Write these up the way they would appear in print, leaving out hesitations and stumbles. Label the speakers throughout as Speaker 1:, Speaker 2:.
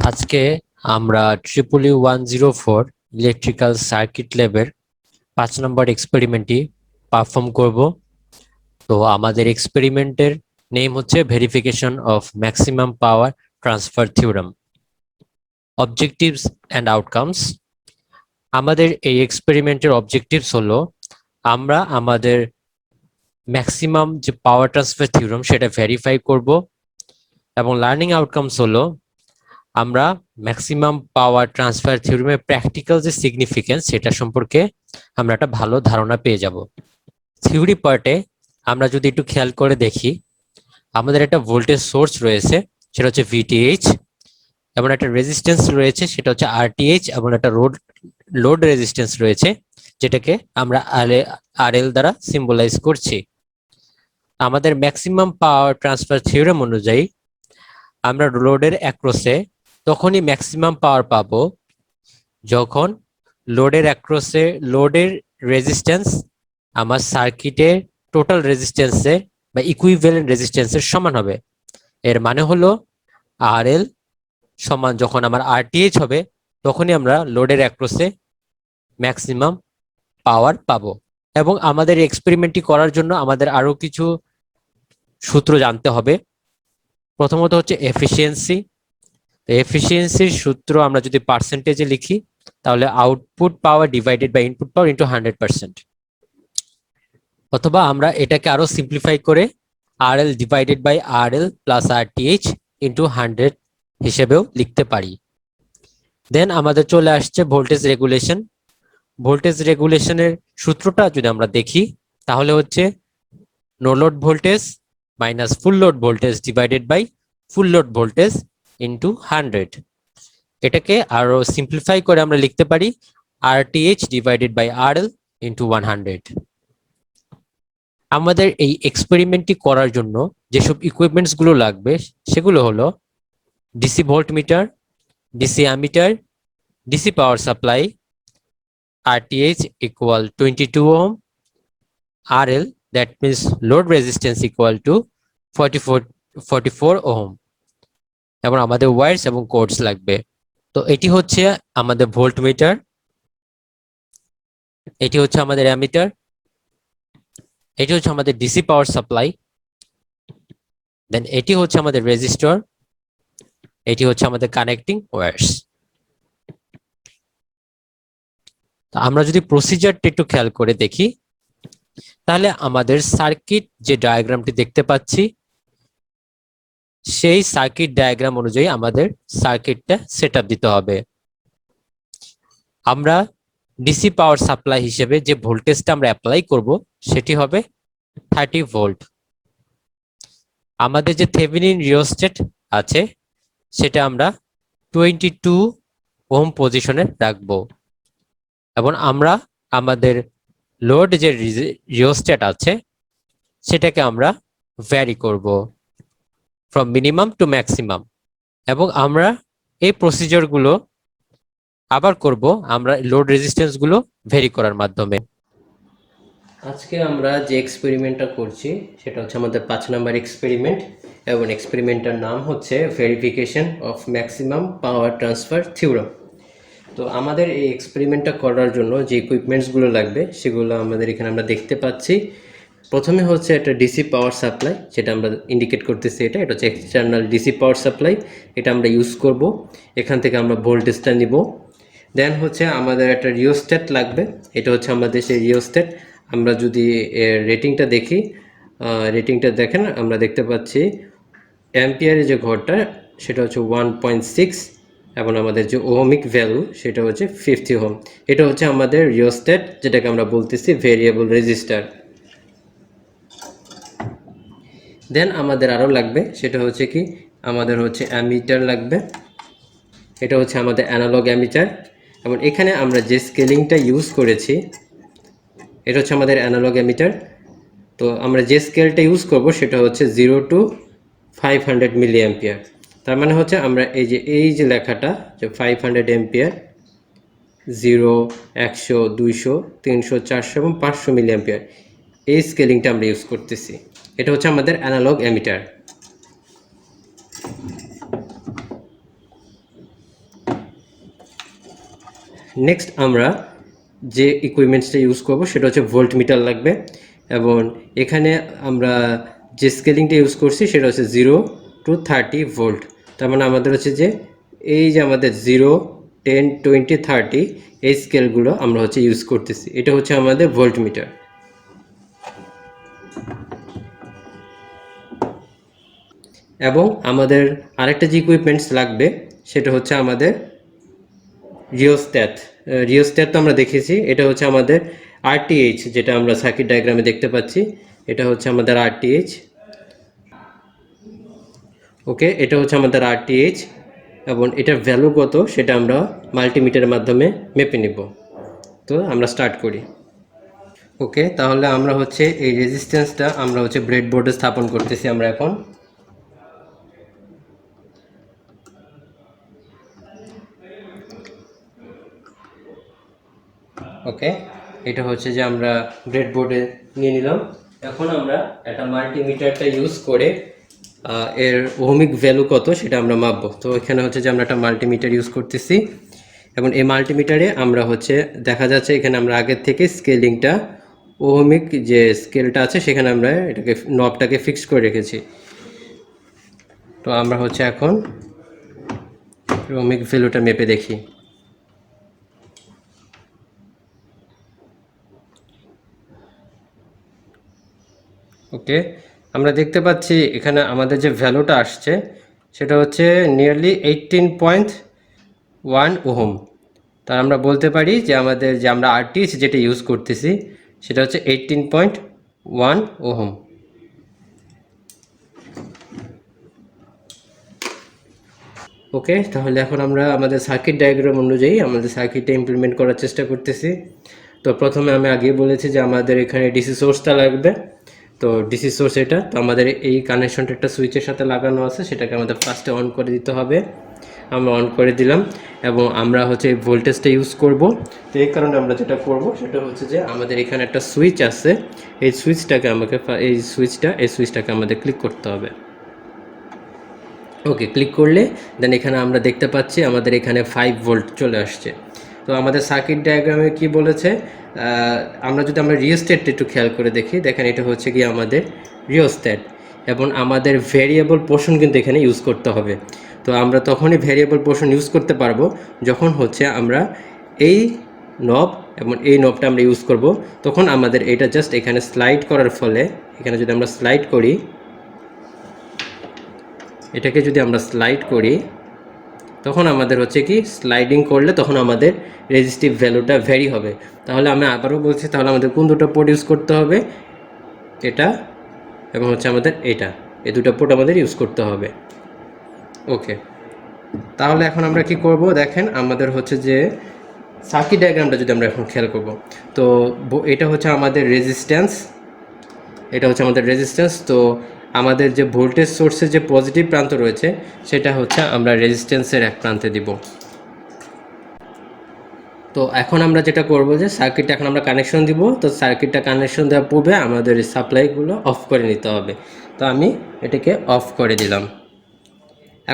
Speaker 1: আজকে আমরা EEE 104 electrical circuit ল্যাবের 5 নম্বর এক্সপেরিমেন্টটি পারফর্ম করব। তো আমাদের এক্সপেরিমেন্টের নেম হচ্ছে verification of maximum power transfer theorem. Objectives and outcomes. আমাদের এই এক্সপেরিমেন্টের অবজেক্টিভস হলো আমরা আমাদের ম্যাক্সিমাম যে পাওয়ার ট্রান্সফার থিওরেম সেটা ভেরিফাই করব, এবং লার্নিং আউটকামস হলো আমরা ম্যাক্সিমাম পাওয়ার ট্রান্সফার থিওরেমের প্র্যাকটিক্যাল যে সিগনিফিকেন্স সেটা সম্পর্কে আমরা একটা ভালো ধারণা পেয়ে যাব। থিওরি পার্টে আমরা যদি একটু খেয়াল করে দেখি, আমাদের একটা ভোল্টেজ সোর্স রয়েছে সেটা হচ্ছে ভিটিএইচ, এবং একটা রেজিস্ট্যান্স রয়েছে সেটা হচ্ছে আরটিএইচ, এবং একটা লোড রেজিস্ট্যান্স রয়েছে যেটাকে আমরা আরএল দ্বারা সিম্বলাইজ করছি। আমাদের ম্যাক্সিমাম পাওয়ার ট্রান্সফার থিওরেম অনুযায়ী আমরা লোডের অ্যাক্রসে তখনই ম্যাক্সিমাম পাওয়ার পাবো যখন লোডের অ্যাক্রসে লোডের রেজিস্ট্যান্স আমার সার্কিটের টোটাল রেজিস্ট্যান্সের বা ইকুইভ্যালেন্ট রেজিস্ট্যান্সের সমান হবে। এর মানে হলো আরএল সমান যখন আমার আরটিএইচ হবে তখনই আমরা লোডের অ্যাক্রসে ম্যাক্সিমাম পাওয়ার পাবো। এবং আমাদের এক্সপেরিমেন্টটি করার জন্য আমাদের আরো কিছু সূত্র জানতে হবে। প্রথমত হচ্ছে এফিসিয়েন্সি। এফিসিয়েন্সির সূত্র আমরা যদি পার্সেন্টেজে লিখি তাহলে output power divided by input power into 100%, অথবা আমরা এটাকে আরো সিম্পলিফাই করে RL divided by RL plus RTH into 100 হিসেবেও লিখতে পারি। দেন আমাদের চলে আসছে ভোল্টেজ রেগুলেশন। ভোল্টেজ রেগুলেশনের সূত্রটা যদি আমরা দেখি তাহলে হচ্ছে no load voltage minus full load voltage divided by full load voltage into 100। এটাকে আরো সিম্পলিফাই করে আমরা লিখতে পারি RTH divided by RL into 100। আমাদের এই এক্সপেরিমেন্টটি করার জন্য যেসব ইকুইপমেন্টস গুলো লাগবে সেগুলো হলো DC voltmeter, DC ammeter, DC power supply, RTH equal 22 ohm, RL that means load resistance equal to 44 ohm, এবং আমাদের ওয়্যারস এবং কোডস লাগবে। তো এটি হচ্ছে আমাদের ভোল্টমিটার, এটি হচ্ছে আমাদের অ্যামিটার, এটি হচ্ছে আমাদের ডিসি পাওয়ার সাপ্লাই, দেন এটি হচ্ছে আমাদের রেজিস্টর, এটি হচ্ছে আমাদের কানেক্টিং ওয়্যারস। আমরা যদি প্রসিজারটা একটু খেয়াল করে দেখি তাহলে আমাদের সার্কিট যে ডায়াগ্রামটি দেখতে পাচ্ছি সেই সার্কিট ডায়াগ্রাম অনুযায়ী আমাদের সার্কিটটা সেটআপ দিতে হবে। আমরা ডিসি পাওয়ার সাপ্লাই হিসেবে যে ভোল্টেজটা আমরা অ্যাপ্লাই করব সেটি হবে 30 ভোল্ট। আমাদের যে থেভেনিন রিওস্ট্যাট আছে সেটা আমরা 22 ওহম পজিশনে রাখবো, এবং আমরা আমাদের লোড যে রিওস্ট্যাট আছে সেটাকে আমরা ভ্যারি করব ফ্রম মিনিমাম টু ম্যাক্সিমাম, এবং আমরা এই প্রসিজারগুলো আবার করব আমরা লোড রেজিস্ট্যান্স গুলো ভেরি করার মাধ্যমে। আজকে আমরা যে এক্সপেরিমেন্টটা করছি সেটা হচ্ছে আমাদের 5 নাম্বার এক্সপেরিমেন্ট, এবং এক্সপেরিমেন্টটার নাম হচ্ছে verification of maximum power transfer theorem. তো আমাদের এই এক্সপেরিমেন্টটা করার জন্য যে ইকুইপমেন্টসগুলো লাগবে সেগুলো আমাদের এখানে আমরা দেখতে পাচ্ছি। প্রথমে হচ্ছে একটা ডিসি পাওয়ার সাপ্লাই, যেটা আমরা ইন্ডিকেট করতেছি, এটা হচ্ছে এক্সটার্নাল ডিসি পাওয়ার সাপ্লাই, এটা আমরা ইউজ করব। এখান থেকে আমরা ভোল্টেজটা নিব। দেন হচ্ছে আমাদের একটা রিওস্ট্যাট লাগবে, এটা হচ্ছে আমাদের সেই রিওস্ট্যাট। আমরা যদি রেটিংটা দেখি, রেটিংটা দেখেন আমরা দেখতে পাচ্ছি অ্যাম্পিয়ারের যে ঘরটা সেটা হচ্ছে 1.6, এবং আমাদের যে ওহমিক ভ্যালু সেটা হচ্ছে 50 ওহম। এটা হচ্ছে আমাদের রিওস্ট্যাট, যেটাকে আমরা বলতেছি ভেরিয়েবল রেজিস্টার। দেন আমাদের আরও লাগবে সেটা হচ্ছে কি, আমাদের হচ্ছে অ্যামিটার লাগবে, এটা হচ্ছে আমাদের অ্যানালগ অ্যামিটার, এবং এখানে আমরা যে স্কেলিংটা ইউজ করেছি এটা হচ্ছে আমাদের অ্যানালগ অ্যামিটার। তো আমরা যে স্কেলটা ইউজ করব সেটা হচ্ছে 0 to 500 মিলি অ্যাম্পিয়ার। তার মানে হচ্ছে আমরা এই যে লেখাটা যে 500 অ্যাম্পিয়ার, 0, 100, 200, 300, 400 এবং 500 মিলি অ্যাম্পিয়ার, এই স্কেলিংটা আমরা ইউজ করতেছি। এটা হচ্ছে আমাদের অ্যানালগ অ্যামিটার।
Speaker 2: নেক্সট আমরা যে ইকুইপমেন্টসটা ইউজ করব সেটা হচ্ছে ভোল্ট মিটার লাগবে, এবং এখানে আমরা যে স্কেলিংটা ইউজ করছি সেটা হচ্ছে 0 to 30 ভোল্ট। তার মানে আমাদের হচ্ছে যে এই যে আমাদের 0, 10, 20, 30 এই স্কেলগুলো আমরা হচ্ছে ইউজ করতেছি। এটা হচ্ছে আমাদের ভোল্ট মিটার। এবং আমাদের আরেকটা যে ইকুইপমেন্টস লাগবে সেটা হচ্ছে আমাদের রিওস্ট্যাট। রিওস্ট্যাট তো আমরা দেখেছি, এটা হচ্ছে আমাদের আরটিএইচ, যেটা আমরা সার্কিট ডায়াগ্রামে দেখতে পাচ্ছি। এটা হচ্ছে আমাদের আরটিএইচ। ওকে, এটা হচ্ছে আমাদের আরটিএইচ, এবং এটার ভ্যালু কত সেটা আমরা মাল্টিমিটারের মাধ্যমে মেপে নিব। তো আমরা স্টার্ট করি। ওকে, তাহলে আমরা হচ্ছে এই রেজিস্ট্যান্সটা আমরা হচ্ছে ব্রেডবোর্ডে স্থাপন করতেছি আমরা এখন। ওকে, এটা হচ্ছে যে আমরা ব্রেডবোর্ডে নিয়ে নিলাম। এখন আমরা একটা মাল্টিমিটারটা ইউজ করে এর ওহমিক ভ্যালু কত সেটা আমরা মাপবো। তো এখানে হচ্ছে যে আমরা একটা মাল্টিমিটার ইউজ করতেছি, এবং এই মাল্টিমিটারে আমরা হচ্ছে দেখা যাচ্ছে এখানে আমরা আগের থেকে স্কেলিংটা, ওহমিক যে স্কেলটা আছে সেখানে আমরা এটাকে নবটাকে ফিক্স করে রেখেছি। তো আমরা হচ্ছে এখন ওহমিক ভ্যালুটা মেপে দেখি। ওকে, আমরা দেখতে পাচ্ছি এখানে আমাদের যে ভ্যালুটা আসছে সেটা হচ্ছে নিয়ারলি 18.1 ওহম। তার আমরা বলতে পারি যে আমাদের যে আমরা আরটিএইচ যেটা ইউজ করতেছি সেটা হচ্ছে 18.1 ওহম। ওকে, তাহলে এখন আমরা আমাদের সার্কিট ডায়াগ্রাম অনুযায়ী আমাদের সার্কিটটা ইমপ্লিমেন্ট করার চেষ্টা করতেছি। তো প্রথমে আমি আগে বলেছি যে আমাদের এখানে ডিসি সোর্সটা লাগবে। তো ডিসি সোর্স এটা, তো আমাদের এই কানেকশনটা একটা সুইচের সাথে লাগানো আছে, সেটাকে আমাদের ফার্স্টে অন করে দিতে হবে। আমরা অন করে দিলাম, এবং আমরা হচ্ছে এই ভোল্টেজটা ইউজ করব। তো এই কারণে আমরা যেটা করব সেটা হচ্ছে যে আমাদের এখানে একটা সুইচ আছে, এই সুইচটাকে আমাদের ক্লিক করতে হবে। ওকে, ক্লিক করলে দেন এখানে আমরা দেখতে পাচ্ছি আমাদের এখানে 5 ভোল্ট চলে আসছে। তো আমাদের সার্কিট ডায়াগ্রামে কি বলেছে, আমরা রিওস্ট্যাটটা একটু খেয়াল করে দেখি, দেখেন এটা হচ্ছে কি আমাদের রিওস্ট্যাট, এবং আমাদের ভেরিয়েবল পোর্শন কিন্তু এখানে ইউজ করতে হবে। তো আমরা তখনই ভেরিয়েবল পোর্শন ইউজ করতে পারবো যখন হচ্ছে আমরা এই নব এবং এই নবটা আমরা ইউজ করব। তখন আমাদের এটা জাস্ট এখানে স্লাইড করার ফলে, এখানে যদি আমরা স্লাইড করি, এটাকে যদি আমরা স্লাইড করি, তখন আমাদের হচ্ছে কি স্লাইডিং করলে তখন আমাদের রেজিস্টিভ ভ্যালুটা ভ্যারি হবে। তাহলে আমি আবারও বলছি, তাহলে আমাদের কোন দুটো পোর্ট ইউজ করতে হবে, এটা এবং হচ্ছে আমাদের এটা, এই দুটো পোর্ট আমাদের ইউজ করতে হবে। ওকে, তাহলে এখন আমরা কি করব, দেখেন আমাদের হচ্ছে যে সার্কিট ডায়াগ্রামটা যদি আমরা এখন খেয়াল করব, তো এটা হচ্ছে আমাদের রেজিস্ট্যান্স, তো আমাদের যে ভোল্টেজ সোর্সের যে পজিটিভ প্রান্ত রয়েছে সেটা হচ্ছে আমরা রেজিস্ট্যান্সের এক প্রান্তে দিব। তো এখন আমরা যেটা করব যে সার্কিটটা এখন আমরা কানেকশন দিব। তো সার্কিটটা কানেকশন দেওয়ার পূর্বে আমাদের সাপ্লাইগুলো অফ করে নিতে হবে। তো আমি এটাকে অফ করে দিলাম।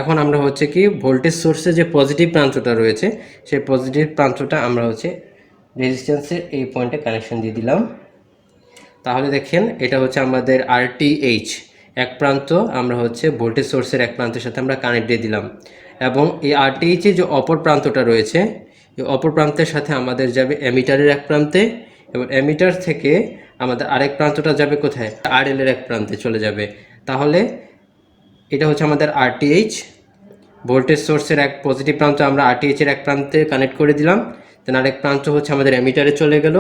Speaker 2: এখন আমরা হচ্ছে কি ভোল্টেজ সোর্সে যে পজিটিভ প্রান্তটা রয়েছে সেই পজিটিভ প্রান্তটা আমরা হচ্ছে রেজিস্ট্যান্সের এই পয়েন্টে কানেকশন দিয়ে দিলাম। তাহলে দেখেন এটা হচ্ছে আমাদের আরটিএইচ, এক প্রান্ত আমরা হচ্ছে ভোল্টেজ সোর্সের এক প্রান্তের সাথে আমরা কানেক্ট দিয়ে দিলাম, এবং এই আরটিএইচের যে অপর প্রান্তটা রয়েছে এই অপর প্রান্তের সাথে আমাদের যাবে এমিটারের এক প্রান্তে, এবং এমিটার থেকে আমাদের আরেক প্রান্তটা যাবে কোথায়, আরএল এর এক প্রান্তে চলে যাবে। তাহলে এটা হচ্ছে আমাদের আরটিএইচ, ভোল্টেজ সোর্সের এক পজিটিভ প্রান্ত আমরা আরটিএইচের এক প্রান্তে কানেক্ট করে দিলাম, দেন আরেক প্রান্ত হচ্ছে আমাদের এমিটারে চলে গেল,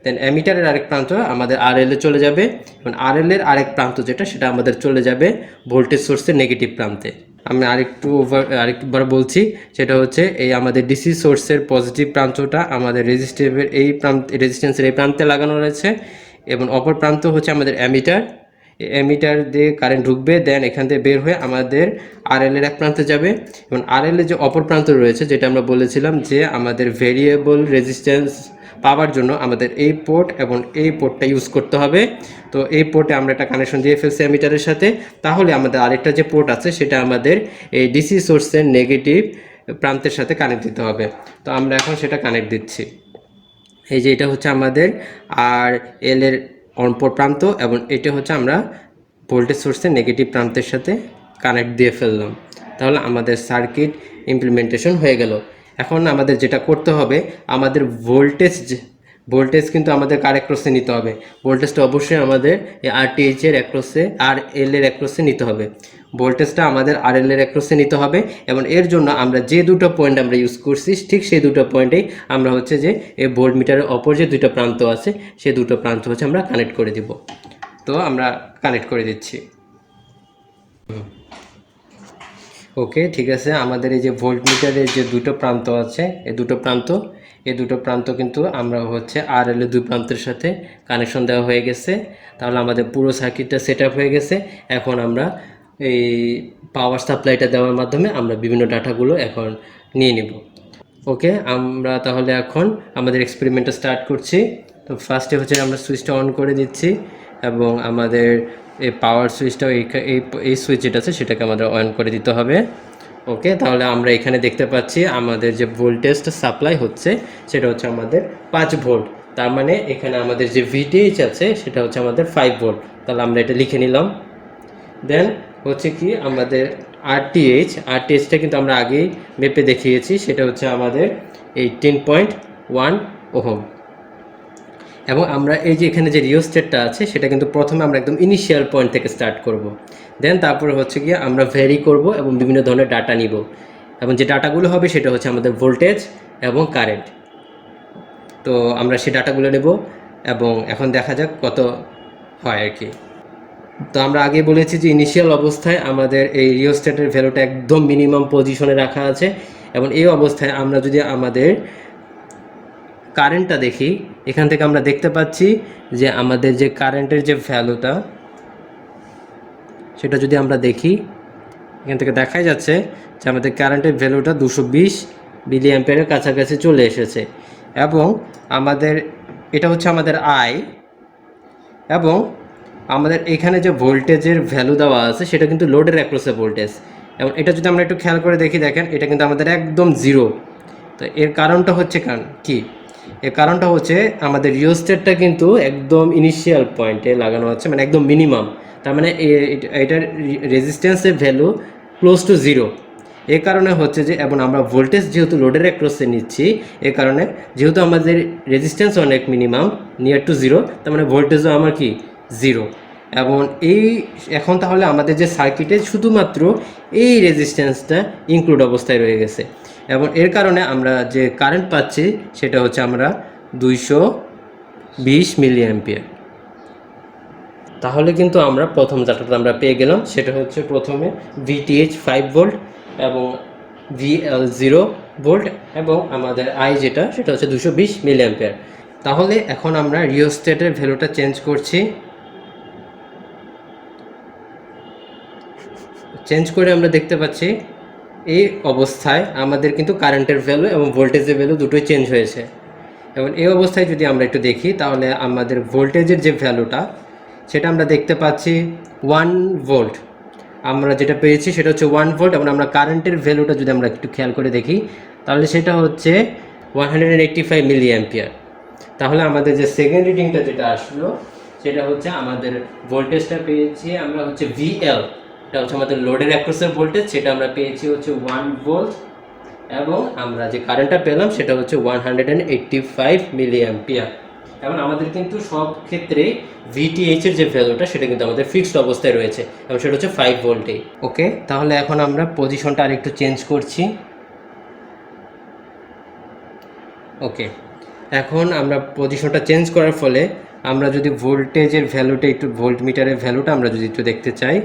Speaker 2: দেন এমিটারের আরেক প্রান্ত আমাদের আরএল এ চলে যাবে, এবং আরএল এর আরেক প্রান্ত যেটা সেটা আমাদের চলে যাবে ভোল্টেজ সোর্সের নেগেটিভ প্রান্তে। আমি আরেকবার বলছি, সেটা হচ্ছে এই আমাদের ডিসি সোর্সের পজিটিভ প্রান্তটা আমাদের রেজিস্টিভের এই রেজিস্ট্যান্সের এই প্রান্তে লাগানো রয়েছে, এবং অপর প্রান্ত হচ্ছে আমাদের এমিটার। এমিটার দিয়ে কারেন্ট ঢুকবে, দেন এখান থেকে বের হয়ে আমাদের আরএল এর এক প্রান্তে যাবে, এবং আরএল এর যে অপর প্রান্ত রয়েছে যেটা আমরা বলেছিলাম যে আমাদের ভেরিয়েবল রেজিস্ট্যান্স পাওয়ার জন্য আমাদের এই পোর্ট এবং এই পোর্টটা ইউজ করতে হবে। তো এই পোর্টে আমরা একটা কানেকশন দিয়ে ফেলছি এমিটারের সাথে, তাহলে আমাদের আরেকটা যে পোর্ট আছে সেটা আমাদের এই ডিসি সোর্সের নেগেটিভ প্রান্তের সাথে কানেক্ট দিতে হবে। তো আমরা এখন সেটা কানেক্ট দিচ্ছি। এই যে এটা হচ্ছে আমাদের আর এল এর অপর প্রান্ত এবং এটা হচ্ছে আমরা ভোল্টেজ সোর্সের নেগেটিভ প্রান্তের সাথে কানেক্ট দিয়ে ফেললাম। তাহলে আমাদের সার্কিট ইমপ্লিমেন্টেশন হয়ে গেল। এখন আমাদের যেটা করতে হবে, আমাদের ভোল্টেজ কিন্তু আমাদের কার অ্যাক্রসে নিতে হবে। ভোল্টেজটা অবশ্যই আমাদের এই আরটিএইচ এর অ্যাক্রসে, আর এল এর অ্যাক্রসে নিতে হবে। ভোল্টেজটা আমাদের আর এল এর অ্যাক্রসে নিতে হবে এবং এর জন্য আমরা যে দুটো পয়েন্ট আমরা ইউজ করছি ঠিক সেই দুটো পয়েন্টেই আমরা হচ্ছে যে এই ভোল্ট মিটারের অপর যে দুটো প্রান্ত আছে সেই দুটো প্রান্ত হচ্ছে আমরা কানেক্ট করে দিব। তো আমরা কানেক্ট করে দিচ্ছি। ওকে, ঠিক আছে। আমাদের এই যে ভোল্ট মিটারের যে দুটো প্রান্ত আছে, এই দুটো প্রান্ত কিন্তু আমরা হচ্ছে আর এল এর দুই প্রান্তের সাথে কানেকশন দেওয়া হয়ে গেছে। তাহলে আমাদের পুরো সার্কিটটা সেট আপ হয়ে গেছে। এখন আমরা এই পাওয়ার সাপ্লাইটা দেওয়ার মাধ্যমে আমরা বিভিন্ন ডাটাগুলো এখন নিয়ে নিব। ওকে, আমরা তাহলে এখন আমাদের এক্সপেরিমেন্টটা স্টার্ট করছি। তো ফার্স্টে হচ্ছে আমরা সুইচটা অন করে দিচ্ছি এবং আমাদের এই পাওয়ার সুইচটাও এই সুইচ যেটা আছে সেটাকে আমাদের অন করে দিতে হবে। ওকে, তাহলে আমরা এখানে দেখতে পাচ্ছি আমাদের যে ভোল্টেজটা সাপ্লাই হচ্ছে সেটা হচ্ছে আমাদের 5 ভোল্ট। তার মানে এখানে আমাদের যে ভিটিএইচ আছে সেটা হচ্ছে আমাদের 5 ভোল্ট। তাহলে আমরা এটা লিখে নিলাম। দেন হচ্ছে কি আমাদের আরটিএইচটা কিন্তু আমরা আগেই মেপে দেখিয়েছি, সেটা হচ্ছে আমাদের 18.1 ওহম। এবং আমরা এই যে এখানে যে রিওস্টেটটা আছে সেটা কিন্তু প্রথমে আমরা একদম ইনিশিয়াল পয়েন্ট থেকে স্টার্ট করব। দেন তারপরে হচ্ছে গিয়ে আমরা ভ্যারি করব এবং বিভিন্ন ধরনের ডাটা নিব এবং যে ডাটাগুলো হবে সেটা হচ্ছে আমাদের ভোল্টেজ এবং কারেন্ট। তো আমরা সেই ডাটাগুলো নেব এবং এখন দেখা যাক কত হয় আর কি। তো আমরা আগে বলেছি যে ইনিশিয়াল অবস্থায় আমাদের এই রিওস্ট্যাটের ভ্যালুটা একদম মিনিমাম পজিশনে রাখা আছে এবং এই অবস্থায় আমরা যদি আমাদের কারেন্টটা দেখি, এখান থেকে আমরা দেখতে পাচ্ছি যে আমাদের যে কারেন্টের যে ভ্যালুটা সেটা যদি আমরা দেখি, এখান থেকে দেখাই যাচ্ছে যে আমাদের কারেন্টের ভ্যালুটা 220 মিলি অ্যাম্পিয়ারের কাছাকাছি চলে এসেছে এবং আমাদের এটা হচ্ছে আমাদের আই এবং আমাদের এখানে যে ভোল্টেজের ভ্যালু দেওয়া আছে সেটা কিন্তু লোডের অ্যাক্রসে ভোল্টেজ এবং এটা যদি আমরা একটু খেয়াল করে দেখি, দেখেন এটা কিন্তু আমাদের একদম জিরো। তো এর কারণটা হচ্ছে কি, এর কারণটা হচ্ছে আমাদের রিওস্টেটটা কিন্তু একদম ইনিশিয়াল পয়েন্টে লাগানো হচ্ছে, মানে একদম মিনিমাম। তার মানে এটার রেজিস্ট্যান্সের ভ্যালু ক্লোজ টু জিরো। এর কারণে হচ্ছে যে, এবং আমরা ভোল্টেজ যেহেতু লোডের অ্যাক্রসে নিচ্ছি, এ কারণে যেহেতু আমাদের রেজিস্ট্যান্স অনেক মিনিমাম নিয়ার টু জিরো, তার মানে ভোল্টেজও আমার কি জিরো। এবং এখন তাহলে আমাদের যে সার্কিটে শুধুমাত্র এই রেজিস্ট্যান্সটা ইনক্লুড অবস্থায় রয়ে গেছে এবং এর কারণে আমরা যে কারেন্ট পাচ্ছি সেটা হচ্ছে আমরা 220 মিলি অ্যাম্পিয়ার। তাহলে কিন্তু আমরা প্রথম ডাটাটা আমরা পেয়ে গেলাম, সেটা হচ্ছে প্রথমে ভিটিএইচ 5 ভোল্ট এবং ভিএল 0 ভোল্ট এবং আমাদের আই যেটা সেটা হচ্ছে 220 মিলি অ্যাম্পিয়ার। তাহলে এখন আমরা রিওস্টেটের ভ্যালুটা চেঞ্জ করছি। চেঞ্জ করে আমরা দেখতে পাচ্ছি এই অবস্থায় আমাদের কিন্তু কারেন্টের ভ্যালু এবং ভোল্টেজের ভ্যালু দুটোই চেঞ্জ হয়েছে। এবং এই অবস্থায় যদি আমরা একটু দেখি তাহলে আমাদের ভোল্টেজের যে ভ্যালুটা সেটা আমরা দেখতে পাচ্ছি 1 ভোল্ট। আমরা যেটা পেয়েছি সেটা হচ্ছে 1 ভোল্ট এবং আমরা কারেন্টের ভ্যালুটা যদি আমরা একটু খেয়াল করে দেখি তাহলে সেটা হচ্ছে 185 মিলি অ্যাম্পিয়ার। তাহলে আমাদের যে সেকেন্ড রিডিংটা যেটা আসলো সেটা হচ্ছে আমাদের ভোল্টেজটা পেয়েছি আমরা হচ্ছে ভিএল, এটা হচ্ছে আমাদের লোডের অ্যাক্রসের ভোল্টেজ, সেটা আমরা পেয়েছি হচ্ছে 1 ভোল্ট এবং আমরা যে কারেন্টটা পেলাম সেটা হচ্ছে 185 মিলি অ্যাম্পিয়ার। এবং আমাদের কিন্তু সব ক্ষেত্রেই ভিটিএইচ এর যে ভ্যালুটা সেটা কিন্তু আমাদের ফিক্সড অবস্থায় রয়েছে এবং সেটা হচ্ছে 5 ভোল্টে। ওকে, তাহলে এখন আমরা পজিশনটা আরেকটু চেঞ্জ করছি। ওকে, এখন আমরা পজিশনটা চেঞ্জ করার ফলে আমরা যদি ভোল্টেজের ভ্যালুটা একটু, ভোল্ট মিটারের ভ্যালুটা আমরা যদি একটু দেখতে চাই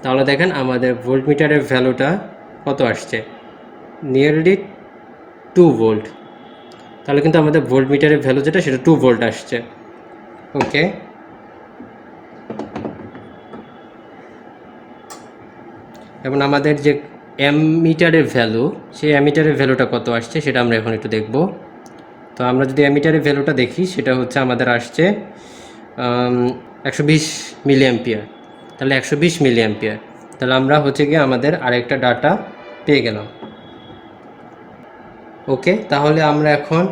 Speaker 2: তাহলে দেখেন আমাদের ভোল্ট মিটারের ভ্যালুটা কত আসছে, নিয়ারলি 2 ভোল্ট। তাহলে কিন্তু আমাদের ভোল্ট মিটারের ভ্যালু যেটা সেটা 2 ভোল্ট আসছে। ওকে, এবং আমাদের যে অ্যামিটারের ভ্যালু, সেই অ্যামিটারের ভ্যালুটা কত আসছে সেটা আমরা এখন একটু দেখব। তো আমরা যদি অ্যামিটারের ভ্যালুটা দেখি সেটা হচ্ছে আমাদের আসছে 120 মিলি অ্যাম্পিয়ার। তাহলে 120 মিলি অ্যাম্পিয়ার। তাহলে আমরা হচ্ছে গিয়ে আমাদের আরেকটা ডাটা পেয়ে গেলাম। ওকে, তাহলে আমরা এখন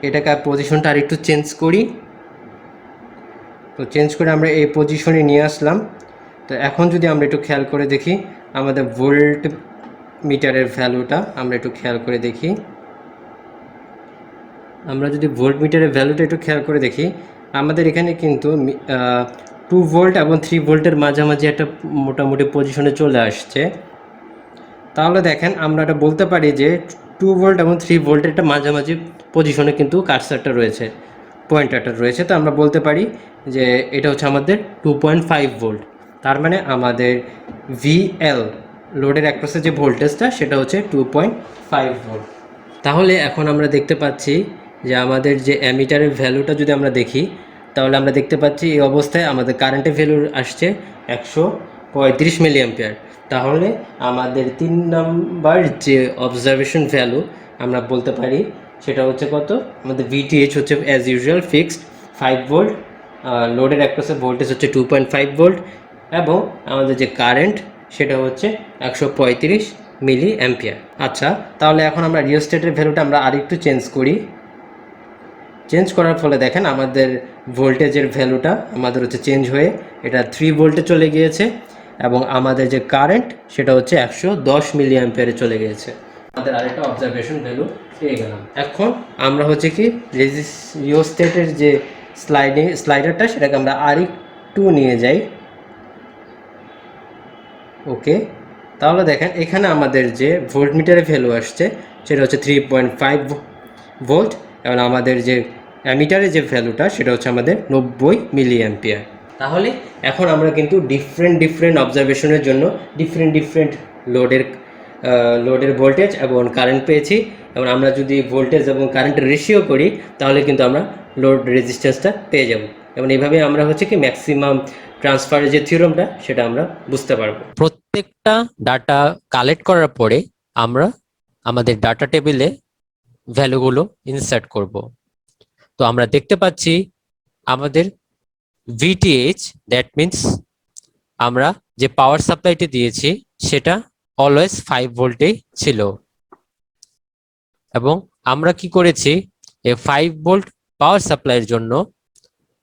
Speaker 2: এটাকে পজিশনটা আর একটু চেঞ্জ করি। তো চেঞ্জ করে আমরা এই পজিশনে নিয়ে আসলাম। তো এখন যদি আমরা একটু খেয়াল করে দেখি আমাদের ভোল্ট মিটারের ভ্যালুটা আমরা একটু খেয়াল করে দেখি। আমরা যদি ভোল্ট মিটারের ভ্যালুটা একটু খেয়াল করে দেখি, আমাদের এখানে কিন্তু 2 ভোল্ট এবং 3 ভোল্টের মাঝামাঝি একটা মোটামুটি পজিশনে চলে আসছে। তাহলে দেখেন আমরা এটা বলতে পারি যে 2 ভোল্ট এবং 3 ভোল্টের একটা মাঝামাঝি পজিশনে কিন্তু কার্সারটা রয়েছে, পয়েন্টারটা রয়েছে। তো আমরা বলতে পারি যে এটা হচ্ছে আমাদের 2.5 ভোল্ট। তার মানে আমাদের ভিএল লোডের অ্যাক্রসে যে ভোল্টেজটা সেটা হচ্ছে 2.5 ভোল্ট। তাহলে এখন আমরা দেখতে পাচ্ছি যে আমাদের যে অ্যামিটারের ভ্যালুটা যদি আমরা দেখি, তাহলে আমরা দেখতে পাচ্ছি এই অবস্থায় আমাদের কারেন্টের ভ্যালু আসছে 135 মিলি অ্যাম্পিয়ার। তাহলে আমাদের 3 নাম্বার যে অবজারভেশন ভ্যালু আমরা বলতে পারি সেটা হচ্ছে কত, আমাদের ভিটিএইচ হচ্ছে অ্যাজ ইউজুয়াল ফিক্সড 5 ভোল্ট, লোডের অ্যাক্রসে ভোল্টেজ হচ্ছে 2.5 ভোল্ট, এবং আমাদের যে কারেন্ট সেটা হচ্ছে 135 মিলি অ্যাম্পিয়ার। আচ্ছা, তাহলে এখন আমরা রিওস্টেটের ভ্যালুটা আমরা আরেকটু চেঞ্জ করি। চেঞ্জ করার ফলে দেখেন আমাদের ভোল্টেজের ভ্যালুটা আমাদের হচ্ছে চেঞ্জ হয়ে এটা 3 ভোল্টে চলে গিয়েছে, এবং আমাদের যে কারেন্ট সেটা হচ্ছে 110 মিলি অ্যাম্পিয়ারে চলে গিয়েছে। আমাদের আরেকটা অবজারভেশন ভ্যালু পেয়ে গেলাম। এখন আমরা হচ্ছে কি রিওস্টেটের যে স্লাইডারটা সেটাকে আমরা আরেকটু নিয়ে যাই। ওকে, তাহলে দেখেন এখানে আমাদের যে ভোল্ট মিটারের ভ্যালু আসছে সেটা হচ্ছে 3.5 ভোল্ট, এবং আমাদের যে অ্যামিটারের যে ভ্যালুটা সেটা হচ্ছে আমাদের 90 মিলি অ্যাম্পিয়ার। তাহলে এখন আমরা কিন্তু ডিফারেন্ট অবজারভেশনের জন্য ডিফারেন্ট লোডের ভোল্টেজ এবং কারেন্ট পেয়েছি, এবং আমরা যদি ভোল্টেজ এবং কারেন্টের রেশিও করি তাহলে কিন্তু আমরা লোড রেজিস্ট্যান্সটা পেয়ে যাব, এবং এইভাবে আমরা হচ্ছে কি ম্যাক্সিমাম ট্রান্সফারের যে থিওরেমটা সেটা আমরা বুঝতে পারবো।
Speaker 1: প্রত্যেকটা ডাটা কালেক্ট করার পরে আমরা আমাদের ডাটা টেবিলে ভ্যালুগুলো ইনসার্ট করব। তো আমরা দেখতে পাচ্ছি আমাদের ভিটিএইচ, দ্যাট মিনস আমরা যে পাওয়ার সাপ্লাইটি দিয়েছি সেটা অলওয়েজ 5 ভোল্টেই ছিল, এবং আমরা কি করেছি এই 5 ভোল্ট পাওয়ার সাপ্লাইয়ের জন্য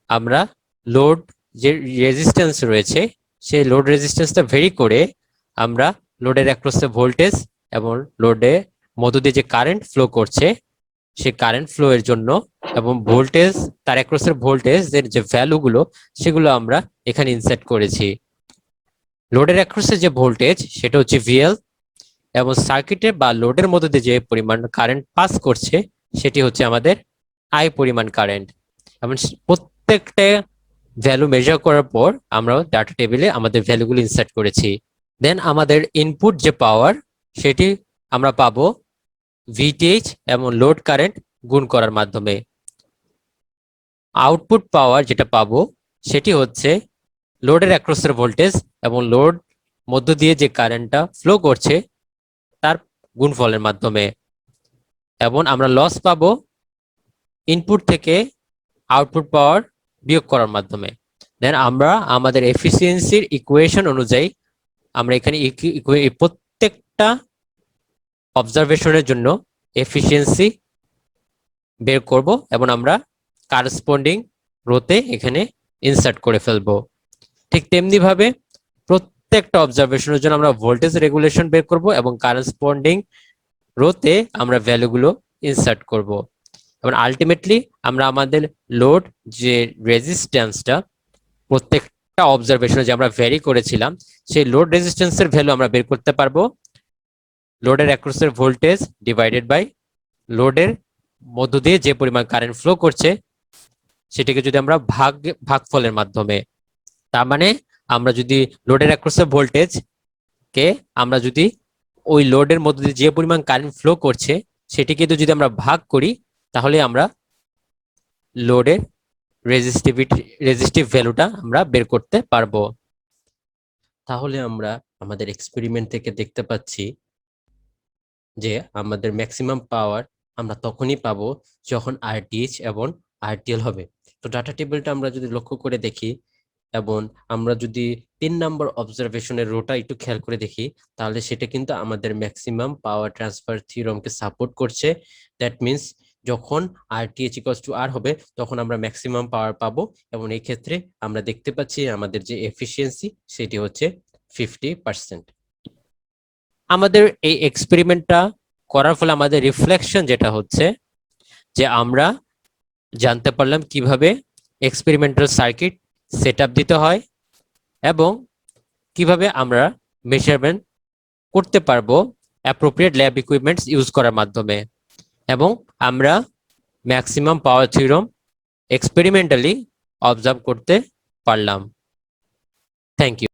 Speaker 1: আমরা লোড যে রেজিস্ট্যান্স রয়েছে সেই লোড রেজিস্ট্যান্সটা ভেরি করে আমরা লোডের অ্যাক্রসে ভোল্টেজ এবং লোডে মধ্য দিয়ে যে কারেন্ট ফ্লো করছে সেই কারেন্ট ফ্লো এর জন্য এবং ভোল্টেজ তার অ্যাক্রসের ভোল্টেজের যে ভ্যালুগুলো সেগুলো আমরা এখানে ইনসার্ট করেছি। লোডের অ্যাক্রসে যে ভোল্টেজ সেটা হচ্ছে ভিএল, এবং সার্কিটে বা লোডের মধ্যে দিয়ে যে পরিমাণ কারেন্ট পাস করছে সেটি হচ্ছে আমাদের আই পরিমাণ কারেন্ট, এবং প্রত্যেকটা ভ্যালু মেজার করার পর আমরা ডাটা টেবিলে আমাদের ভ্যালুগুলো ইনসার্ট করেছি। দেন আমাদের ইনপুট যে পাওয়ার সেটি আমরা পাবো ভিটিএইচ এবং লোড কারেন্ট গুণ করার মাধ্যমে। আউটপুট পাওয়ার যেটা পাবো সেটি হচ্ছে লোডের অ্যাক্রসের ভোল্টেজ এবং লোড মধ্য দিয়ে যে কারেন্টটা ফ্লো করছে তার গুণফলের মাধ্যমে, এবং আমরা লস পাবো ইনপুট থেকে আউটপুট পাওয়ার বিয়োগ করার মাধ্যমে। দেন আমরা আমাদের এফিসিয়েন্সির ইকুয়েশন অনুযায়ী আমরা এখানে প্রত্যেকটা অবজারভেশনের জন্য এফিসিয়েন্সি বের করব, এবং আমরা কারেসপন্ডিং রোতে এখানে ইনসার্ট করে ফেলবো। ঠিক তেমনি ভাবে প্রত্যেকটা অবজারভেশনের জন্য আমরা ভোল্টেজ রেগুলেশন বের করব এবং কারেসপন্ডিং রোতে আমরা ভ্যালুগুলো ইনসার্ট করব, এবং আলটিমেটলি আমরা আমাদের লোড যে রেজিস্ট্যান্সটা প্রত্যেকটা অবজারভেশনে যে আমরা ভ্যারি করেছিলাম সেই লোড রেজিস্ট্যান্সের ভ্যালু আমরা বের করতে পারবো লোডের অ্যাক্রসের ভোল্টেজ ডিভাইডেড বাই লোডের মধ্য দিয়ে যে পরিমাণ কারেন্ট ফ্লো করছে সেটাকে যদি আমরা ভাগফলের মাধ্যমে, তার মানে আমরা যদি লোডের অ্যাক্রসের ভোল্টেজ কে আমরা যদি ওই লোডের মধ্য দিয়ে যে পরিমাণ কারেন্ট ফ্লো করছে সেটিকে যদি আমরা ভাগ করি তাহলে আমরা লোডের রেজিস্টিভ ভ্যালুটা আমরা বের করতে পারবো। তাহলে আমরা আমাদের এক্সপেরিমেন্ট থেকে দেখতে পাচ্ছি যে আমাদের ম্যাক্সিমাম পাওয়ার আমরা তখনই পাবো যখন আরটিএইচ এবং আরটিএল হবে। তো ডাটা টেবিলটা আমরা যদি লক্ষ্য করে দেখি
Speaker 2: এবং আমরা যদি 3 নম্বর অবজারভেশনের রোটা একটু খেয়াল করে দেখি, তাহলে সেটা কিন্তু আমাদের ম্যাক্সিমাম পাওয়ার ট্রান্সফার থিওরামকে সাপোর্ট করছে। দ্যাট মিনস যখন RTH ইকুয়ালস টু R হবে তখন আমরা ম্যাক্সিমাম পাওয়ার পাবো, এবং এই ক্ষেত্রে আমরা দেখতে পাচ্ছি আমাদের যে এফিসিয়েন্সি সেটি হচ্ছে 50%।
Speaker 1: আমাদের এই এক্সপেরিমেন্টটা করার ফলে আমাদের রিফ্লেকশন যেটা হচ্ছে যে আমরা জানতে পারলাম কিভাবে এক্সপেরিমেন্টাল সার্কিট সেটআপ দিতে হয় এবং কিভাবে আমরা মেজারমেন্ট করতে পারবো অ্যাপ্রোপ্রিয়েট ল্যাব ইকুইপমেন্টস ইউজ করার মাধ্যমে, এবং আমরা maximum power theorem experimentally observe করতে পারলাম। Thank you.